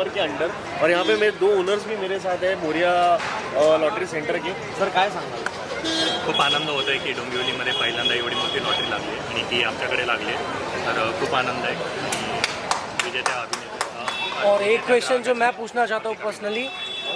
Bumper के under. और यहाँ पे मेरे 2 ओनर्स भी मेरे साथ है मोरिया लॉटरी सेंटर के। सर काय सांगाल? खूप आनंद होतो आहे की डोंबिवलीमध्ये पहिल्यांदा एवढी मोठी लॉटरी लागली आहे आणि ती आमच्याकडे लागली आहे, तर खूप आनंद आहे आणि विजेत्या अभिनेते। और एक क्वेश्चन जो मैं पूछना चाहता हूँ पर्सनली,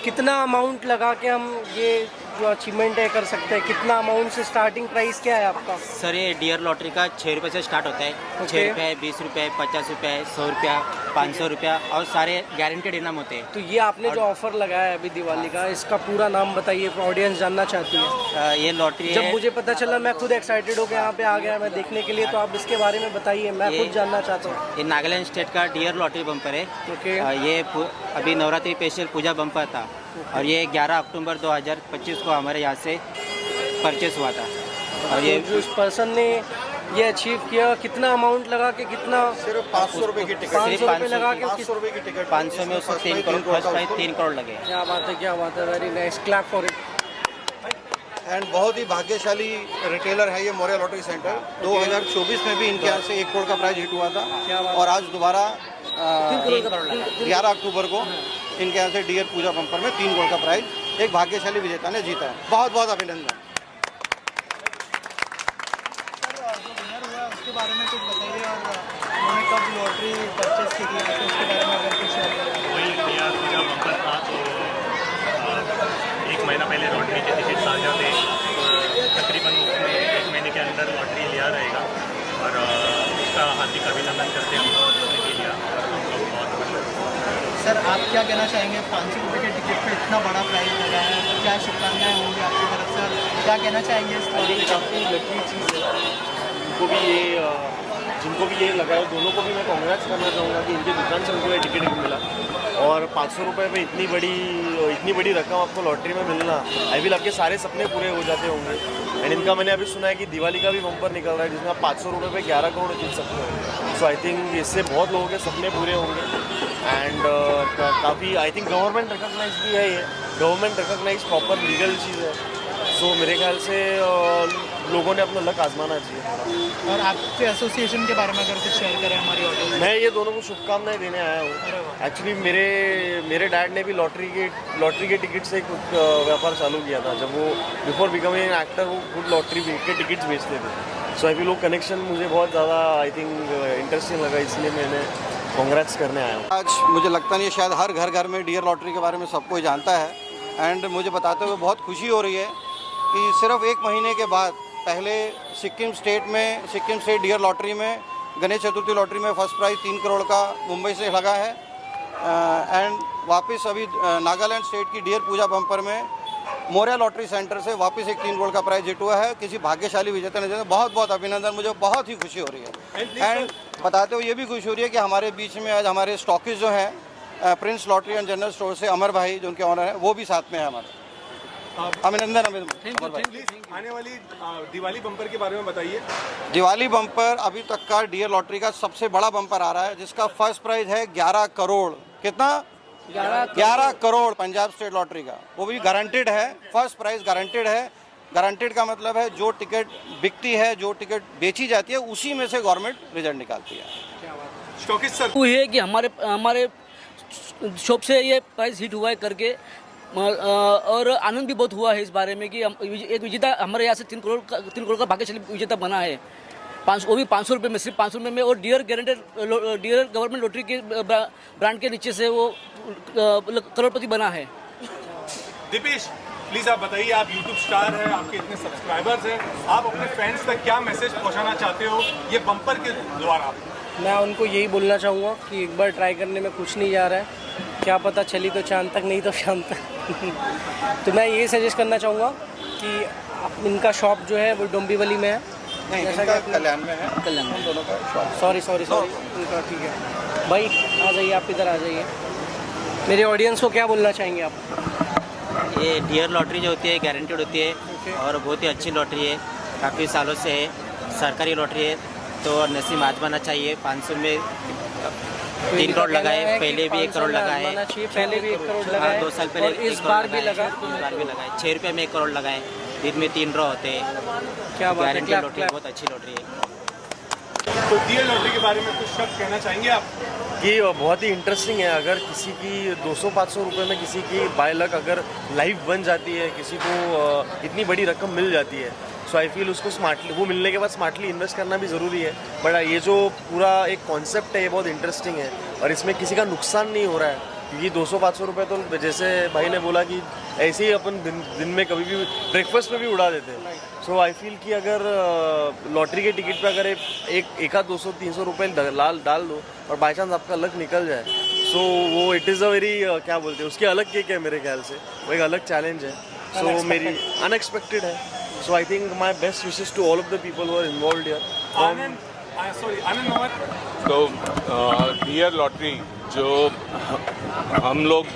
कितना अमाउंट लगा के हम ये जो अचीवमेंट है कर सकते हैं? कितना अमाउंट से स्टार्टिंग प्राइस क्या है आपका? सर ये डियर लॉटरी का 6 रुपये से स्टार्ट होता है। 6 रुपये, 20 रुपये, 50 रुपये, 100 रुपया, 500 रुपया और सारे गारंटेड इनाम होते हैं। तो ये आपने जो ऑफर लगाया है अभी दिवाली का, इसका पूरा नाम बताइए, ऑडियंस जानना चाहती है। ये लॉटरी जब है, मुझे पता चला मैं खुद एक्साइटेड होकर यहाँ पे आ गया मैं देखने के लिए, तो आप इसके बारे में बताइए, मैं खुद जानना चाहता हूँ। ये नागालैंड स्टेट का डियर लॉटरी बम्पर है। ओके। ये अभी नवरात्रि स्पेशल पूजा बम्पर था और ये 11 अक्टूबर 2025 को हमारे यहाँ से परचेस हुआ था। और ये जो उस पर्सन ने ये अचीव किया, कितना अमाउंट लगा के, कितना? सिर्फ 500 रुपए की टिकट। 500 रुपये लगा के 500 रुपए की टिकट। 500 में उसको 3 करोड़ फर्स्ट प्राइज 3 करोड़ लगे। क्या बात है, क्या बात है, very nice, clap for it. And बहुत ही भाग्यशाली रिटेलर है ये मोरिया लॉटरी सेंटर। 2024 में भी इनके यहाँ से 1 करोड़ का प्राइज हिट हुआ था और आज दोबारा 11 अक्टूबर को इनके यहाँ से डियर पूजा बम्पर में 3 करोड़ का प्राइज एक भाग्यशाली विजेता ने जीता है। बहुत बहुत अभिनंदन। उसके बारे में कुछ बताइए और उन्होंने कब लॉटरी परचेस की थी, तो उसके बारे में अगर कुछ शेयर करें। वही नया पूजा बम्पर था, तो 1 महीना पहले लॉटरी के टिकट आ जाते, तो तकरीबन उसमें 1 महीने के अंदर लॉटरी लिया रहेगा और उसका हार्दिक अभिनंदन करते हैं हमने के लिए। सर आप क्या कहना चाहेंगे, 500 रुपये के टिकट पे इतना बड़ा प्राइस लगा है, तो क्या शुभकामनाएं होंगी आपकी तरफ से, और क्या कहना चाहेंगे इस बारे में? काफ़ी लकी चीज़ है। जिनको भी ये लगा है, दोनों को भी मैं कांग्रेट्स करना चाहूँगा कि इनकी दुकान से उनको ये टिकट मिला। और 500 रुपये में इतनी बड़ी रकम आपको लॉटरी में मिलना, आई विल आपके सारे सपने पूरे हो जाते होंगे। एंड इनका मैंने अभी सुना है कि दिवाली का भी बम्पर निकल रहा है जिसमें आप 500 रुपये पे 11 करोड़ जीत सकते हो। सो आई थिंक इससे बहुत लोगों के सपने पूरे होंगे। एंड काफ़ी आई थिंक गवर्नमेंट रिकॉग्नाइज भी है, ये गवर्नमेंट रिकॉग्नाइज प्रॉपर लीगल चीज़ है। सो मेरे ख्याल से लोगों ने अपना लक आजमाना चाहिए। और आपके एसोसिएशन के बारे में अगर कुछ शेयर करें हमारी ऑडियंस। मैं ये दोनों को शुभकामनाएं देने आया हूँ। एक्चुअली मेरे डैड ने भी लॉटरी के टिकट से एक व्यापार चालू किया था। जब वो बिफोर बिकमिंग एन एक्टर वो खुद लॉटरी के टिकट्स बेचते थे। सो आई फील वो कनेक्शन मुझे बहुत ज़्यादा आई थिंक इंटरेस्टिंग लगा, इसलिए मैंने कांग्रेट्स करने आया हूँ। आज मुझे लगता नहीं है, शायद हर घर में डियर लॉटरी के बारे में सब कोई जानता है। एंड मुझे बताते हुए बहुत खुशी हो रही है कि सिर्फ 1 महीने के बाद पहले सिक्किम स्टेट डियर लॉटरी में गणेश चतुर्थी लॉटरी में फर्स्ट प्राइज़ 3 करोड़ का मुंबई से लगा है। एंड वापस अभी नागालैंड स्टेट की डियर पूजा बम्पर में मोरिया लॉटरी सेंटर से वापस एक 3 करोड़ का प्राइज हिट हुआ है किसी भाग्यशाली विजेता ने। बहुत बहुत अभिनंदन, मुझे बहुत ही खुशी हो रही है। एंड बताते हुए ये भी खुशी हो रही है कि हमारे बीच में आज हमारे स्टॉकिस्ट जो हैं Prince lottery and general store से अमर भाई जो उनके ऑनर हैं, वो भी साथ में है हमारे। अभिनंदन अमर भाई। आने वाली दिवाली बम्पर के बारे में बताइए। दिवाली बम्पर अभी तक का डियर लॉटरी का सबसे बड़ा बम्पर आ रहा है जिसका फर्स्ट प्राइज है 11 करोड़। कितना? 11 करोड़ पंजाब स्टेट लॉटरी का, वो भी गारंटेड है। फर्स्ट प्राइज गारंटेड है। गारंटेड का मतलब है जो टिकट बिकती है, जो टिकट बेची जाती है, उसी में से गवर्नमेंट रिजल्ट निकालती है। स्टॉकिस्ट सर, वो है कि हमारे शॉप से ये प्राइस हिट हुआ है करके, और आनंद भी बहुत हुआ है इस बारे में कि एक विजेता हमारे यहाँ से 3 करोड़ का भाग्यशाली विजेता बना है। वो भी 500 रुपये में, सिर्फ 500 रुपये में, और डियर गवर्नमेंट लॉटरी के ब्रांड के नीचे से वो करोड़पति बना है। दीपेश प्लीज आप बताइए, आप यूट्यूब स्टार हैं, आपके इतने सब्सक्राइबर्स हैं, आप अपने फैंस तक क्या मैसेज पहुंचाना चाहते हो ये बम्पर के द्वारा? मैं उनको यही बोलना चाहूँगा कि एक बार ट्राई करने में कुछ नहीं जा रहा है, क्या पता चली तो चांद तक, नहीं तो शाम तक। तो मैं ये सजेस्ट करना चाहूँगा कि इनका शॉप जो है वो डोंबिवली में है, जैसा कि कल्याण में है। कल्याण हम दोनों का शॉप। सॉरी उनका ठीक है भाई। आ जाइए, आप इधर आ जाइए। मेरे ऑडियंस को क्या बोलना चाहेंगे आप? ये डियर लॉटरी जो होती है गारंटेड होती है और बहुत ही अच्छी लॉटरी है, काफ़ी सालों से है, सरकारी लॉटरी है, तो नसीब आजमाना चाहिए। 500 में 3 करोड़ लगाए, पहले भी 1 करोड़ लगाए, पहले भी 1 करोड़ लगाए, 2 साल पहले इस बार भी लगाए, 6 रुपये में 1 करोड़ लगाए, दिन में 3 ड्रॉ होते हैं। क्या बात है, गारंटेड लॉटरी बहुत अच्छी लॉटरी है। तो डियर लॉटरी के बारे में कुछ शब्द कहना चाहेंगे आप? ये बहुत ही इंटरेस्टिंग है। अगर किसी की 200-500 रुपये में किसी की बाय लक अगर लाइफ बन जाती है, किसी को इतनी बड़ी रकम मिल जाती है, सो आई फील उसको स्मार्टली, वो मिलने के बाद स्मार्टली इन्वेस्ट करना भी ज़रूरी है। बट ये जो पूरा एक कॉन्सेप्ट है ये बहुत इंटरेस्टिंग है और इसमें किसी का नुकसान नहीं हो रहा है, क्योंकि 200-500 रुपये तो जैसे भाई ने बोला कि ऐसे ही अपन दिन में कभी भी ब्रेकफास्ट में भी उड़ा देते हैं। सो आई फील कि अगर लॉटरी के टिकट पे अगर एक 200-300 रुपये डाल दो और बाई चांस आपका लक निकल जाए, सो वो इट इज़ अ वेरी क्या बोलते हैं उसकी अलग केक है मेरे ख्याल से, वो एक अलग चैलेंज है। सो मेरी अनएक्सपेक्टेड है। So I think my best wishes to all of the people who are involved here. आनंद तो डियर लॉटरी जो हम लोग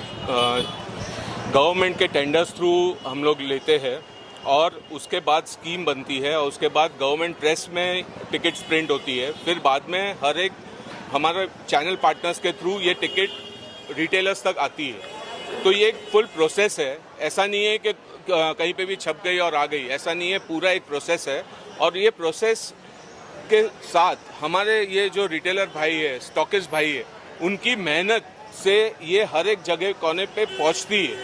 गवर्नमेंट के टेंडर्स थ्रू हम लोग लेते हैं और उसके बाद स्कीम बनती है और उसके बाद गवर्नमेंट प्रेस में टिकट्स प्रिंट होती है, फिर बाद में हर एक हमारे चैनल पार्टनर्स के थ्रू ये टिकट रिटेलर्स तक आती है। तो ये एक फुल प्रोसेस है, ऐसा नहीं है कि कहीं पे भी छप गई और आ गई, ऐसा नहीं है, पूरा एक प्रोसेस है। और ये प्रोसेस के साथ हमारे ये जो रिटेलर भाई है, स्टॉकिस्ट भाई है, उनकी मेहनत से ये हर एक जगह कोने पे पहुंचती है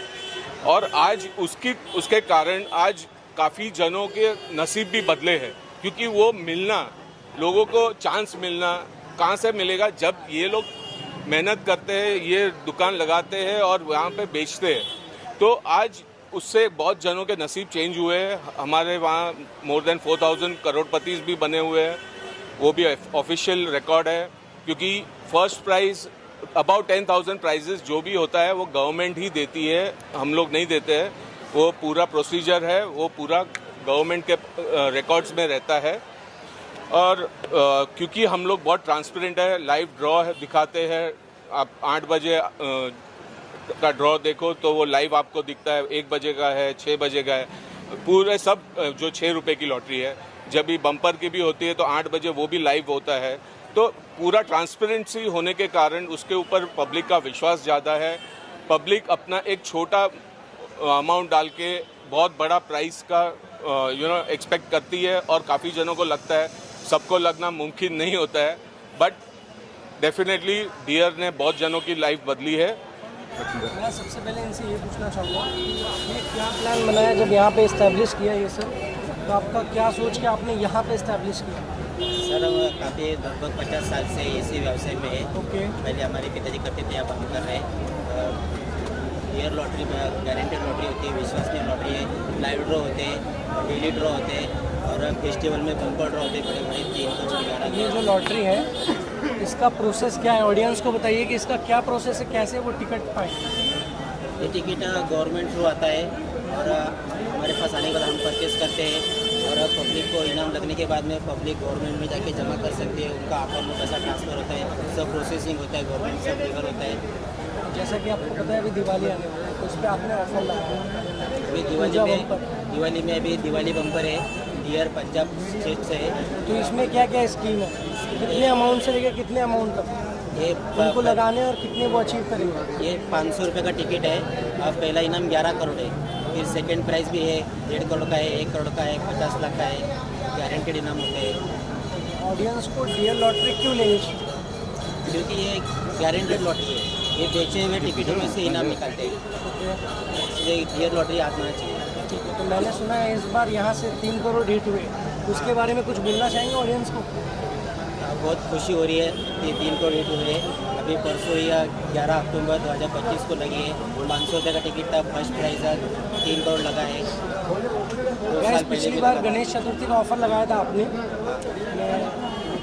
और आज उसके कारण आज काफ़ी जनों के नसीब भी बदले हैं, क्योंकि वो मिलना, लोगों को चांस मिलना कहाँ से मिलेगा जब ये लोग मेहनत करते हैं, ये दुकान लगाते हैं और वहाँ पे बेचते हैं। तो आज उससे बहुत जनों के नसीब चेंज हुए हैं। हमारे वहाँ मोर देन 4000 करोड़पति भी बने हुए हैं, वो भी ऑफिशियल रिकॉर्ड है, क्योंकि फर्स्ट प्राइज़ अबाउट 10,000 प्राइजेस जो भी होता है वो गवर्नमेंट ही देती है, हम लोग नहीं देते हैं। वो पूरा प्रोसीजर है, वो पूरा गवर्नमेंट के रिकॉर्ड्स में रहता है। और क्योंकि हम लोग बहुत ट्रांसपेरेंट है, लाइव ड्रॉ दिखाते हैं। आप 8 बजे का ड्रॉ देखो तो वो लाइव आपको दिखता है, 1 बजे का है, 6 बजे का है, पूरे सब जो 6 रुपये की लॉटरी है। जब भी बम्पर की भी होती है तो 8 बजे वो भी लाइव होता है। तो पूरा ट्रांसपेरेंसी होने के कारण उसके ऊपर पब्लिक का विश्वास ज़्यादा है। पब्लिक अपना एक छोटा अमाउंट डाल के बहुत बड़ा प्राइस का एक्सपेक्ट करती है और काफ़ी जनों को लगता है, सबको लगना मुमकिन नहीं होता है, बट डेफिनेटली डियर ने बहुत जनों की लाइफ बदली है। मैं सबसे पहले इनसे ये पूछना चाहूँगा, ये क्या प्लान बनाया जब यहाँ पे इस्टेब्लिश किया ये सर, तो आपका क्या सोच के आपने यहाँ पे इस्टेब्लिश किया? सर काफ़ी लगभग 50 साल से इसी व्यवसाय में है। ओके। पहले हमारे पिताजी करते थे, अब हम कर रहे हैं। ईयर लॉटरी में गारंटेड लॉटरी होती है, विश्वसनीय लॉटरी है, लाइव ड्रॉ होते हैं, डेली ड्रॉ होते हैं और फेस्टिवल में बम्पर ड्रॉ होते हैं, बड़े बड़े 3-5 ये जो लॉटरी है इसका प्रोसेस क्या है? ऑडियंस को बताइए कि इसका क्या प्रोसेस है, कैसे वो टिकट पाए? ये टिकट गवर्नमेंट थ्रू आता है और हमारे पास आने के बाद हम परचेस करते हैं और पब्लिक को इनाम लगने के बाद में पब्लिक गवर्नमेंट में जाके जमा कर सकती है, उनका अकाउंट में पैसा ट्रांसफ़र होता है, सब प्रोसेसिंग होता है, गवर्नमेंट सब लीगल होता है। जैसा कि आपको पता है अभी दिवाली आने वाली है, तो उस पर आपने ऑफर लगाया अभी दिवाली में अभी दिवाली बम्पर है, डियर पंजाब स्टेट से है। तो इसमें क्या क्या स्कीम है, कितने अमाउंट से लेकर कितने अमाउंट तक ये उनको लगाने और कितने वो अचीव करेंगे? ये 500 रुपये का टिकट है। अब पहला इनाम 11 करोड़ है, फिर सेकंड प्राइज़ भी है, 1.5 करोड़ का है, 1 करोड़ का है, 50 लाख का है, गारंटेड इनाम होते हैं। ऑडियंस को डियर लॉटरी क्यों लेनी चाहिए? क्योंकि ये गारंटेड लॉटरी है, ये बेचे हुए टिकटों में से इनाम निकालते हैं, इसलिए डियर लॉटरी आना चाहिए। ठीक है, तो मैंने सुना है इस बार यहाँ से 3 करोड़ हिट हुए, उसके बारे में कुछ बोलना चाहेंगे ऑडियंस को? बहुत खुशी हो रही है कि 3 करोड़ हिट हुए। अभी परसों या 11 अक्टूबर 2025 को लगी है, 500 रुपये का टिकट था, फर्स्ट प्राइज़ था, 3 करोड़ लगा है। 2 साल पिछली बार गणेश चतुर्थी का ऑफर लगाया था आपने, मैं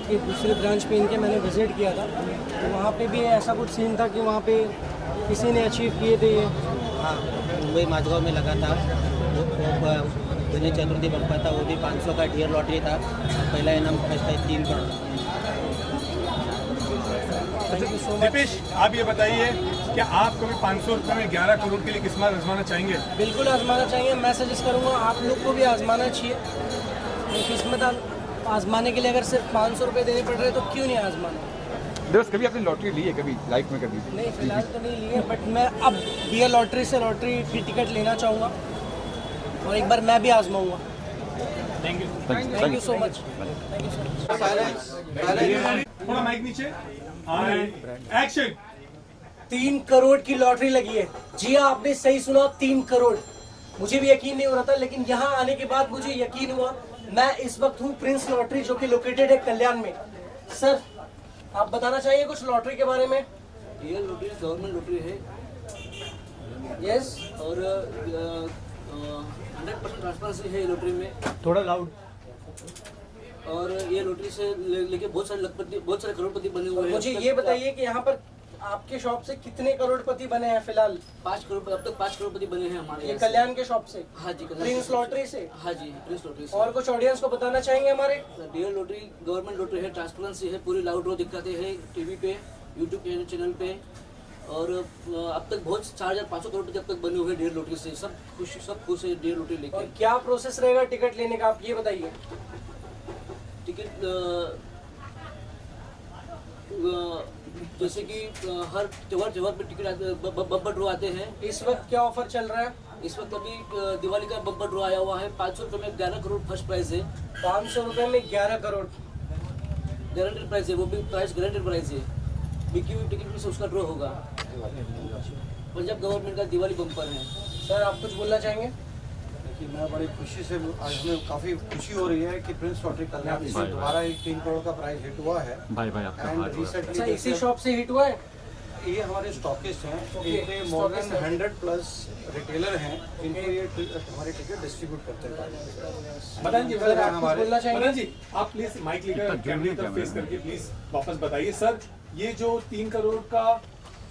कि दूसरे ब्रांच पे इनके मैंने विज़िट किया था, तो वहाँ पे भी ऐसा कुछ सीन था कि वहाँ पे किसी ने अचीव किए थे ये? हाँ, मुंबई माझगांव में लगा था, वो गणेश चतुर्थी बम्पर था, वो भी 500 का डियर लॉटरी था, पहला इनाम फर्स्ट है 3 करोड़। दीपेश, आप ये बताइए, क्या आप कभी 500 रुपये में 11 करोड़ के लिए किस्मत आजमाना चाहेंगे? बिल्कुल आजमाना चाहिए। मैं सजेस्ट करूँगा आप लोग को भी आजमाना चाहिए। किस्मत आजमाने के लिए अगर सिर्फ 500 रुपये देने पड़ रहे तो क्यों नहीं आजमाना? दोस्त कभी आपने लॉटरी ली है, कभी लाइफ में कभी? नहीं, फिलहाल तो नहीं ली है, बट मैं अब डियर लॉटरी से लॉटरी की टिकट लेना चाहूँगा और एक बार मैं भी आजमाऊँगा। Thank you so much. थोड़ा माइक नीचे। एक्शन। 3 करोड़ की लॉटरी लगी है। जी हाँ, आपने सही सुना, 3 करोड़। मुझे भी यकीन नहीं हो रहा था, लेकिन यहाँ आने के बाद मुझे यकीन हुआ। मैं इस वक्त हूँ प्रिंस लॉटरी, जो कि लोकेटेड है कल्याण में। सर, आप बताना चाहिए कुछ लॉटरी के बारे में? ये लॉटरी गवर्नमेंट लॉटरी है। यस। और 100% ट्रांसपेरेंसी है ये लॉटरी में। थोड़ा लाउड। और ये लॉटरी से लेके बहुत सारे करोड़पति बने हुए हैं। मुझे ये बताइए कि यहाँ पर आपके शॉप से कितने करोड़पति बने हैं फिलहाल? 5 करोड़, अब तक 5 करोड़पति बने हैं हमारे ये यहाँ से। कल्याण के शॉप से? हाँ जी, कल्याण प्रिंस से। लॉटरी से? हाँ जी, प्रिंस लॉटरी से। और कुछ ऑडियंस को बताना चाहेंगे हमारे? डीएल लॉटरी गवर्नमेंट लॉटरी है, ट्रांसपेरेंसी है, पूरी लाउड ड्रॉ दिखाते हैं टीवी पे, यूट्यूब चैनल पे। और अब तक बहुत 4500 करोड़पति अब तक बने हुए डीएल लॉटरी से। सब खुश है डीएल लॉटरी लेके। और क्या प्रोसेस रहेगा टिकट लेने का, आप ये बताइए? टिकट जैसे कि हर त्योहार पे टिकट बम्पर ड्रॉ आते हैं। इस वक्त क्या ऑफर चल रहा है? इस वक्त अभी दिवाली का बम्पर ड्रॉ आया हुआ है। 500 रुपये में 11 करोड़ फर्स्ट प्राइज है। 500 रुपए में 11 करोड़ गारंटेड प्राइस है, वो भी प्राइस गारंटेड प्राइस है। बिकी हुई टिकट में से उसका ड्रॉ होगा। पंजाब गवर्नमेंट का दिवाली बम्पर है। सर, आप कुछ बोलना चाहेंगे? देखिए, मैं बड़ी खुशी से, आज हमें काफ़ी खुशी हो रही है कि प्रिंस लॉटरी कल्याण से दोबारा एक 3 करोड़ का प्राइज हिट हुआ है। एंड रिसेंटली अच्छा, इसी शॉप से हिट हुआ है? ये हमारे स्टॉकिस्ट हैं, Okay, इनके मोर देन stockist हैं। 100 प्लस रिटेलर हैं, इनको ये हमारे टिकट डिस्ट्रीब्यूट करते हैं। मदन जी, सर, आप कुछ बोलना चाहेंगे? मदन जी, आप प्लीज माइक लेकर कैमरे की तरफ फेस करके प्लीज वापस बताइए। सर, ये जो 3 करोड़ का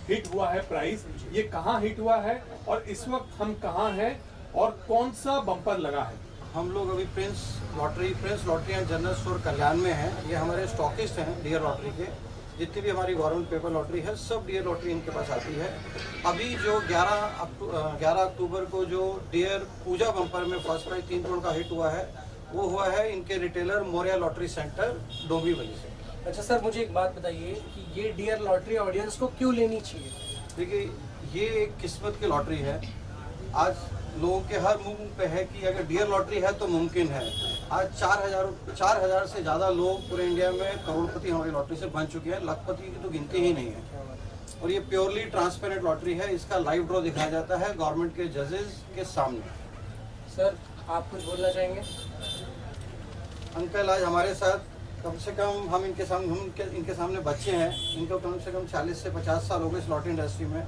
हिट हुआ है प्राइस, ये कहाँ हिट हुआ है और इस वक्त हम कहाँ हैं और कौन सा बम्पर लगा है? हम लोग अभी Prince lottery and general store Kalyan में हैं। ये हमारे स्टॉकिस्ट हैं डीयर लॉटरी के। जितनी भी हमारी गवर्नमेंट पेपर लॉटरी है, सब डीयर लॉटरी इनके पास आती है। अभी जो 11 अक्टूबर को जो डीयर पूजा बम्पर में फर्स्ट प्राइज 3 करोड़ का हिट हुआ है, वो हुआ है इनके retailer Morya lottery centre Dombivli से। अच्छा सर, मुझे एक बात बताइए कि ये डियर लॉटरी ऑडियंस को क्यों लेनी चाहिए? देखिए, ये एक किस्मत की लॉटरी है। आज लोगों के हर मुंह पे है कि अगर डियर लॉटरी है तो मुमकिन है। आज 4000 से ज़्यादा लोग पूरे इंडिया में करोड़पति हमारी लॉटरी से बन चुके हैं। लाखपति की तो गिनती ही नहीं है। और ये प्योरली ट्रांसपेरेंट लॉटरी है। इसका लाइव ड्रॉ दिखाया जाता है गवर्नमेंट के जजेस के सामने। सर, आप कुछ बोलना चाहेंगे? अंकल, आज हमारे साथ कम से कम हम इनके सामने बच्चे हैं। इनको कम से कम 40 से 50 साल हो गए इस लॉटरी इंडस्ट्री में।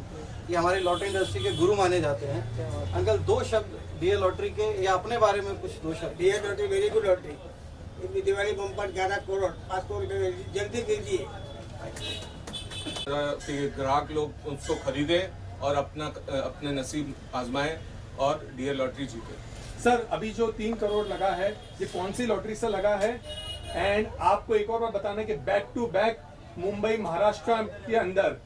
ये हमारी लॉटरी इंडस्ट्री के गुरु माने जाते हैं। अंकल, 2 शब्द डीयर लॉटरी के या अपने बारे में कुछ 2 शब्द। Dear lottery very good lottery. Diwali bumper 11 crore 500 रुपये जल्दी दीजिए कि ग्राहक लोग उसको खरीदे और अपने नसीब आजमाएं और डीयर लॉटरी जीते। सर, अभी जो 3 करोड़ लगा है, ये कौन सी लॉटरी से लगा है? एंड आपको एक और बात बताना कि back to back Mumbai Maharashtra के अंदर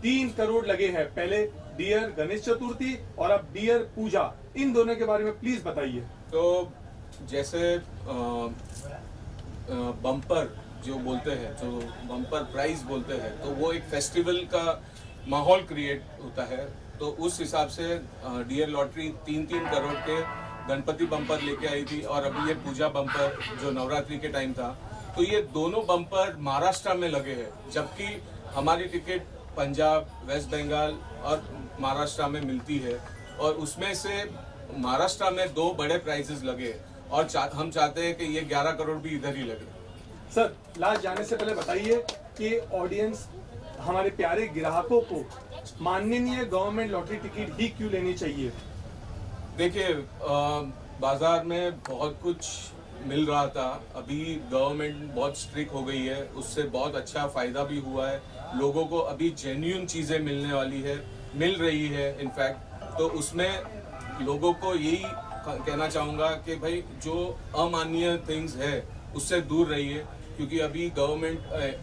3 करोड़ लगे हैं। पहले डियर गणेश चतुर्थी और अब डियर पूजा, इन दोनों के बारे में प्लीज बताइए। तो जैसे बम्पर जो बोलते हैं, जो बम्पर प्राइज बोलते हैं, तो वो एक फेस्टिवल का माहौल क्रिएट होता है। तो उस हिसाब से डियर लॉटरी 3-3 करोड़ के गणपति बम्पर लेके आई थी और अभी ये पूजा बम्पर जो नवरात्रि के टाइम था, तो ये दोनों बम्पर महाराष्ट्र में लगे हैं, जबकि हमारी टिकट पंजाब, वेस्ट बंगाल और महाराष्ट्र में मिलती है। और उसमें से महाराष्ट्र में 2 बड़े प्राइजेस लगे और हम चाहते हैं कि ये 11 करोड़ भी इधर ही लगे। सर, लास्ट जाने से पहले बताइए कि ऑडियंस, हमारे प्यारे ग्राहकों को माननीय गवर्नमेंट लॉटरी टिकट ही क्यों लेनी चाहिए? देखिए, बाजार में बहुत कुछ मिल रहा था। अभी गवर्नमेंट बहुत स्ट्रिक्ट हो गई है, उससे बहुत अच्छा फ़ायदा भी हुआ है। लोगों को अभी जेन्युइन चीज़ें मिल रही है इनफैक्ट। तो उसमें लोगों को यही कहना चाहूँगा कि भाई जो अमानवीय थिंग्स है उससे दूर रहिए, क्योंकि अभी गवर्नमेंट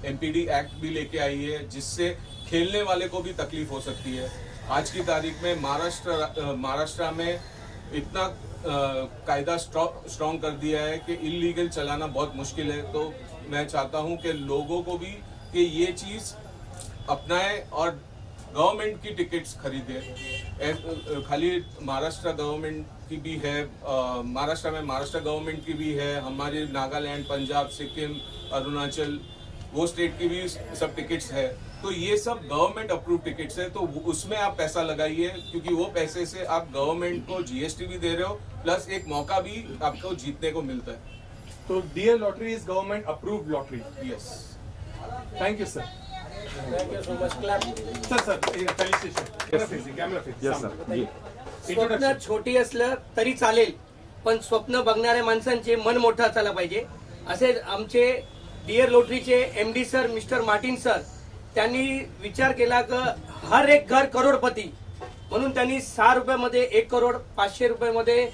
MPD एक्ट भी लेके आई है, जिससे खेलने वाले को भी तकलीफ हो सकती है। आज की तारीख में महाराष्ट्र में इतना कायदा स्ट्रॉन्ग कर दिया है कि इलीगल चलाना बहुत मुश्किल है। तो मैं चाहता हूं कि लोगों को भी कि ये चीज़ अपनाएं और गवर्नमेंट की टिकट्स खरीदें। खाली महाराष्ट्र गवर्नमेंट की भी है, महाराष्ट्र में महाराष्ट्र गवर्नमेंट की भी है, हमारे नागालैंड, पंजाब, सिक्किम, अरुणाचल, वो स्टेट की भी सब टिकट्स है। तो ये सब गवर्नमेंट अप्रूव टिकट्स है, तो उसमें आप पैसा लगाइए, क्योंकि वो पैसे से आप गवर्नमेंट को जीएसटी भी दे रहे हो, प्लस एक मौका भी आपको जीतने को मिलता है। तो dear lottery is government approved lottery. Yes, thank you sir. Thank you so much. Clap. Sir felicitation. Camera face. Yes, sir. जी. स्वप्न Introduction. छोटी असलं तरी चालेल, पण स्वप्न बघणाऱ्या माणसांचे मन मोठं असायला पाहिजे. असे आमचे डिअर लॉटरीचे MD sir mister Martin sir त्यांनी विचार केला की हर एक घर करोडपती, म्हणून त्यांनी 6 रुपयामध्ये 1 करोड, 500 रुपयामध्ये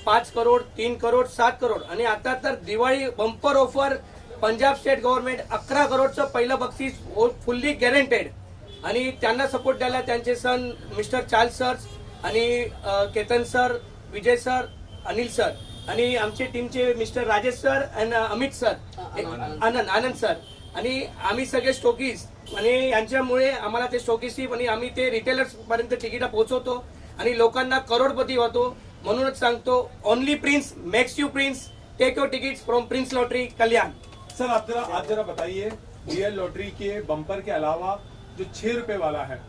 5 करोड, 3 करोड, 7 करोड आणि आता तर Diwali bumper offer Punjab state government 11 करोडचं पहिलं बक्षीस फुल्ली गॅरंटेड. आणि त्यांना सपोर्ट द्यायला त्यांचे सन मिस्टर चार्ल्स सर आणि केतन सर, विजय सर, अनिल सर आणि आमचे टीमचे मिस्टर राजेश सर आणि अमित सर, आनंद सर आणि आम्ही सगळे स्टॉकीज आणि यांच्यामुळे आम्हाला ते स्टॉकीशी आणि आम्ही ते रिटेलर्स पर्यंत तिकीट पोहोचवतो आणि लोकांना करोडपती होतो. म्हणूनच सांगतो, only Prince makes you prince. Take your tickets from Prince lottery Kalyan. Sir आप जरा बताइए, डियर लॉटरी के बम्पर के अलावा जो 6 रुपए वाला है,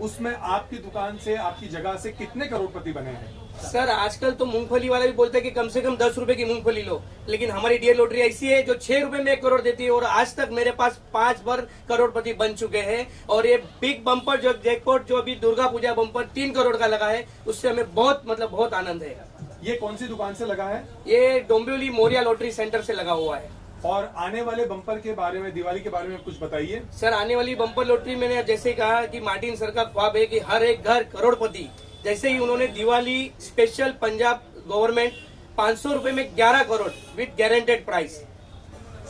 उसमें आपकी दुकान से, आपकी जगह से कितने करोड़पति बने हैं? सर आजकल तो मूंगफली वाला भी बोलता है कि कम से कम 10 रुपए की मूंगफली लो, लेकिन हमारी डियर लॉटरी ऐसी है जो 6 रुपए में 1 करोड़ देती है और आज तक मेरे पास 5 बार करोड़पति बन चुके हैं. और ये बिग बम्पर जो जैकपॉट जो अभी दुर्गा पूजा बम्पर 3 करोड़ का लगा है, उससे हमें बहुत आनंद है. ये कौन सी दुकान से लगा है? ये डोंबिवली मोरिया लॉटरी सेंटर से लगा हुआ है. और आने वाले बम्पर के बारे में, दिवाली के बारे में कुछ बताइए. सर आने वाली बम्पर लॉटरी मैंने जैसे कहा कि मार्टिन सर का ख्वाब है कि हर एक घर करोड़पति. जैसे ही उन्होंने दिवाली स्पेशल पंजाब गवर्नमेंट 500 रुपए में 11 crore with guaranteed price.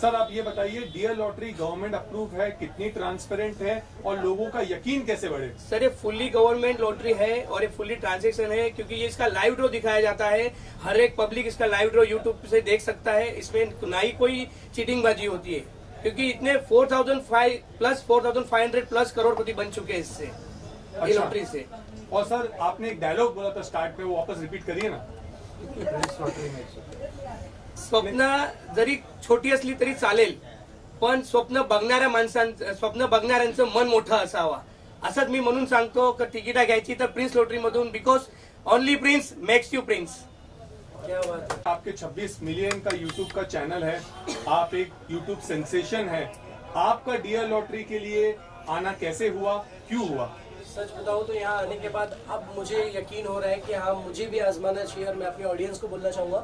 Sir आप ये बताइए, डियर लॉटरी गवर्नमेंट अप्रूव है, कितनी ट्रांसपेरेंट है और लोगों का यकीन कैसे बढ़े? सर ये फुल्ली गवर्नमेंट लॉटरी है और ये फुल्ली ट्रांजैक्शन है, क्योंकि ये इसका लाइव ड्रॉ दिखाया जाता है. हर एक पब्लिक इसका लाइव ड्रॉ यूट्यूब से देख सकता है. इसमें ना ही कोई चीटिंगबाजी होती है, क्योंकि इतने 4,500 प्लस करोड़पति बन चुके हैं इससे, ये लॉटरी से. और सर आपने एक डायलॉग बोला था स्टार्ट में, वो वापस रिपीट करिए ना. स्वप्न जरी छोटी असली तरी चालेल, पण स्वप्न बघणाऱ्यांचं मन मोठं असावा. असंच मी म्हणून सांगतो की तिकीटा घ्यायची तर प्रिन्स लॉटरी मधून, because only prince makes you prince. क्या बात है. आपके 26 मिलियन का यूट्यूब का चैनल है, आप एक यूट्यूब सेंसेशन है. आपका डियर लॉटरी के लिए आना कैसे हुआ, क्यों हुआ? सच बताऊं तो यहाँ आने के बाद अब मुझे यकीन हो रहा है कि हाँ मुझे भी आजमाना चाहिए. और मैं अपनी ऑडियंस को बोलना चाहूँगा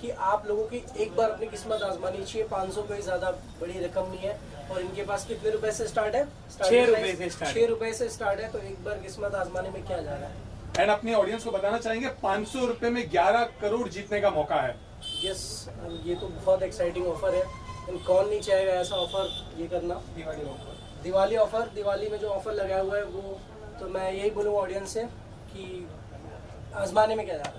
कि आप लोगों की एक बार अपनी किस्मत आजमानी चाहिए. 500 कोई ज़्यादा बड़ी रकम नहीं है और इनके पास कितने रुपए से स्टार्ट है? 6 रुपए से स्टार्ट. 6 रुपए से स्टार्ट है, तो एक बार किस्मत आजमाने में क्या जा रहा है. एंड अपनी ऑडियंस को बताना चाहेंगे 500 रुपए में 11 करोड़ जीतने का मौका है. यस, ये तो बहुत एक्साइटिंग ऑफर है. कौन नहीं चाहेगा ऐसा ऑफर ये करना. दिवाली ऑफर, दिवाली में जो ऑफर लगा हुआ है वो, तो मैं यही बोलूँगा ऑडियंस से कि आजमाने में क्या जा रहा है.